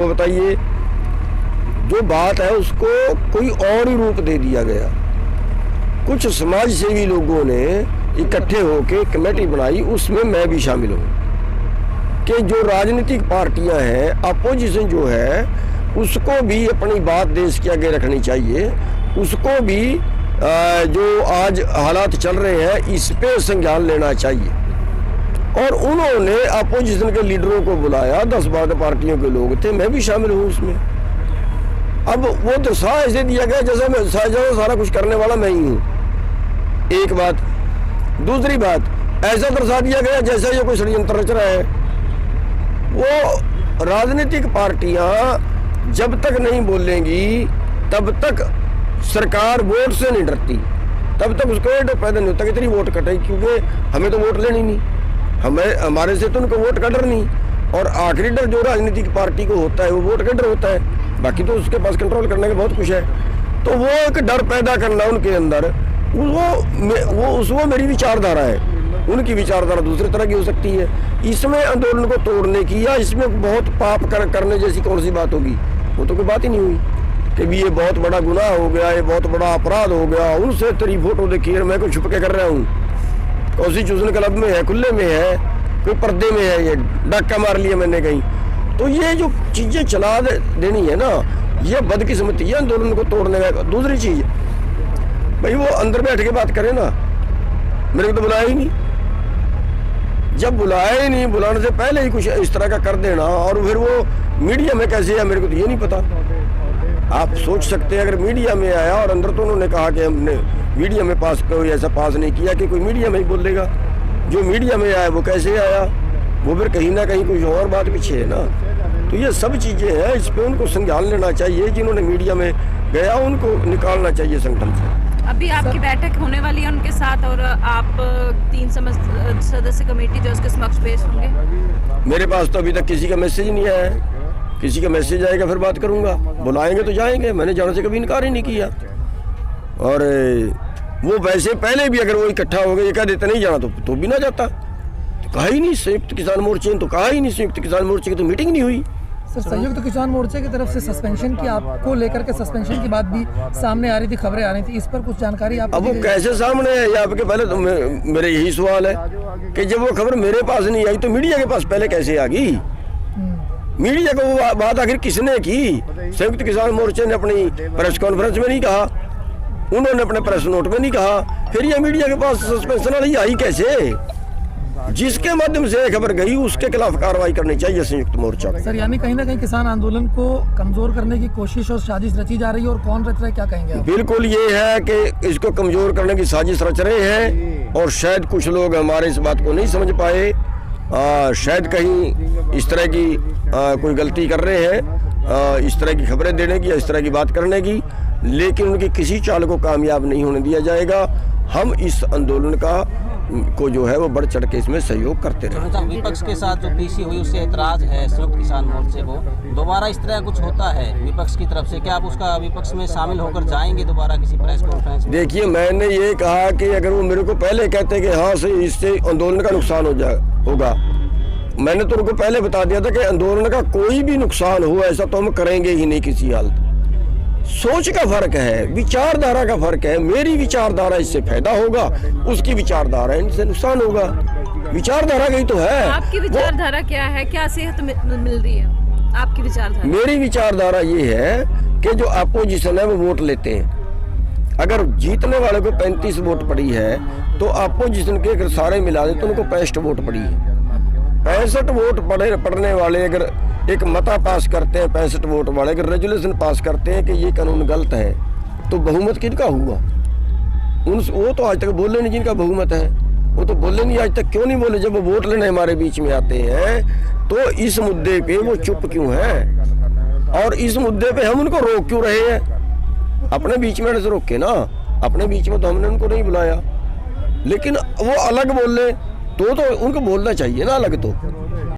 तो बताइए, जो बात है उसको कोई और ही रूप दे दिया गया। कुछ समाज सेवी लोगों ने इकट्ठे होकर कमेटी बनाई, उसमें मैं भी शामिल हूँ कि जो राजनीतिक पार्टियां हैं, अपोजिशन जो है, उसको भी अपनी बात देश के आगे रखनी चाहिए। उसको भी जो आज हालात चल रहे हैं इस पे संज्ञान लेना चाहिए। और उन्होंने अपोजिशन के लीडरों को बुलाया, 10-12 पार्टियों के लोग थे, मैं भी शामिल हूँ उसमें। अब वो दर्शा ऐसे दिया गया जैसे मैं सारा कुछ करने वाला मैं ही हूँ, एक बात। दूसरी बात, ऐसा दर्शा दिया गया जैसे ये कोई षड्यंत्र रच रहा है। वो राजनीतिक पार्टियां जब तक नहीं बोलेंगी तब तक सरकार वोट से नहीं डरती, तब तक उसको डर पैदा नहीं होता कि तेरी वोट कटेगी, क्योंकि हमें तो वोट लेनी नहीं, हमारे से तो उनको वोट का डर नहीं। और आखिरी डर जो राजनीतिक पार्टी को होता है वो वोट का डर होता है, बाकी तो उसके पास कंट्रोल करने का बहुत कुछ है। तो वो एक डर पैदा करना उनके अंदर, वो मेरी विचारधारा है, उनकी विचारधारा दूसरी तरह की हो सकती है। इसमें आंदोलन को तोड़ने की या इसमें बहुत पाप करने जैसी कौन सी बात होगी? वो तो कोई बात ही नहीं हुई कि भी ये बहुत बड़ा गुनाह हो गया, ये बहुत बड़ा अपराध हो गया, उनसे तेरी फोटो देखी है, मैं कोई छुप के कर रहा हूँ, कॉन्स्टिट्यूशन क्लब में है, खुले में है, कोई पर्दे में है, ये डाका मार लिया मैंने कहीं। तो ये जो चीजें चला देनी है ना, ये बदकिस्मती है आंदोलन को तोड़ने का। दूसरी चीज भाई, वो अंदर बैठ के बात करे ना, मेरे को तो बुलाया ही नहीं। जब बुलाया ही नहीं, बुलाने से पहले ही कुछ इस तरह का कर देना, और फिर वो मीडिया में कैसे आया मेरे को तो ये नहीं पता। आप सोच सकते हैं अगर मीडिया में आया, और अंदर तो उन्होंने कहा कि हमने मीडिया में पास कोई ऐसा पास नहीं किया कि कोई मीडिया में ही बोलेगा। जो मीडिया में आया वो कैसे आया, वो फिर कहीं ना कहीं कुछ और बात पीछे है ना। तो ये सब चीजें हैं, इस पर उनको संज्ञान लेना चाहिए। जिन्होंने मीडिया में गया उनको निकालना चाहिए संगठन से। अभी आपकी बैठक होने वाली है उनके साथ, और आप 3 सदस्य कमेटी जो उसके समक्ष पेश होंगे। मेरे पास तो अभी तक किसी का मैसेज नहीं आया है, किसी का मैसेज आएगा फिर बात करूंगा। बुलाएंगे तो जाएंगे, मैंने जाने से कभी इनकार ही नहीं किया। और वो वैसे पहले भी अगर वो इकट्ठा हो गए, ये कह देते नहीं जाना तो भी ना जाता। तो कहा ही नहीं संयुक्त किसान मोर्चे ने, तो कहा ही नहीं संयुक्त किसान मोर्चे की तो मीटिंग नहीं हुई। सर, संयुक्त किसान मोर्चे की तरफ से सस्पेंशन की, आपको लेकर के सस्पेंशन की बात भी सामने आ रही थी, खबरें आ रही थी, इस पर कुछ जानकारी आप? अब वो कैसे सामने है ये आपके? पहले तो मेरे यही सवाल है कि जब वो खबर मेरे पास नहीं आई तो मीडिया के पास पहले कैसे आ गई? मीडिया को वो बात आखिर किसने की? संयुक्त किसान मोर्चे ने अपनी प्रेस कॉन्फ्रेंस में नहीं कहा, उन्होंने अपने प्रेस नोट में नहीं कहा, फिर ये मीडिया के पास सस्पेंशन वाली आई कैसे? जिसके माध्यम से खबर गई उसके खिलाफ कार्रवाई करनी चाहिए संयुक्त मोर्चा। सर, यानी कहीं ना कहीं किसान आंदोलन को कमजोर करने की कोशिश और साजिश रची जा रही है, और कौन रच रहा है, क्या कहेंगे आप? बिल्कुल ये है कि इसको कमजोर करने की साजिश रच रहे हैं, और शायद कुछ लोग हमारे इस बात को नहीं समझ पाए, शायद कहीं इस तरह की कोई गलती कर रहे हैं, इस तरह की खबरें देने की या इस तरह की बात करने की, लेकिन उनकी किसी चाल को कामयाब नहीं होने दिया जाएगा। हम इस आंदोलन को जो है वो बढ़ चढ़ के इसमें सहयोग करते रहे। विपक्ष के साथ जो पीसी हुई उससे एतराज है संयुक्त किसान मोर्चे को, दोबारा इस तरह कुछ होता है विपक्ष की तरफ से, क्या आप उसका विपक्ष में शामिल होकर जाएंगे दोबारा किसी प्रेस कॉन्फ्रेंस में? देखिए, मैंने ये कहा कि अगर वो मेरे को पहले कहते कि हाँ सही, इससे आंदोलन का नुकसान होगा, मैंने तो उनको पहले बता दिया था कि आंदोलन का कोई भी नुकसान हो ऐसा तो हम करेंगे ही नहीं किसी हालत। सोच का फर्क है, विचारधारा का फर्क है। मेरी विचारधारा इससे फायदा होगा, उसकी विचारधारा इनसे नुकसान होगा। विचारधारा गई तो है। आपकी विचारधारा क्या है, क्या सेहत मिल रही है आपकी विचारधारा? मेरी विचारधारा ये है कि जो अपोजिशन है वो वोट लेते हैं। अगर जीतने वाले को 35 वोट पड़ी है तो अपोजिशन के अगर सारे मिला दे तो उनको 65 वोट पड़ी है। 65 वोट पड़ने वाले अगर एक मता पास करते हैं, 65 वोट वाले अगर रेजोल्यूशन पास करते हैं कि ये कानून गलत है, तो बहुमत किनका हुआ? वो तो आज तक बोले नहीं जिनका बहुमत है, वो तो बोले नहीं आज तक। क्यों नहीं बोले? जब वो वोट लेने हमारे बीच में आते हैं तो इस मुद्दे पे वो चुप क्यों है, और इस मुद्दे पे हम उनको रोक क्यों रहे हैं? अपने बीच में से रोके ना, अपने बीच में तो हमने उनको नहीं बुलाया, लेकिन वो अलग बोल ले तो उनको बोलना चाहिए ना अलग। तो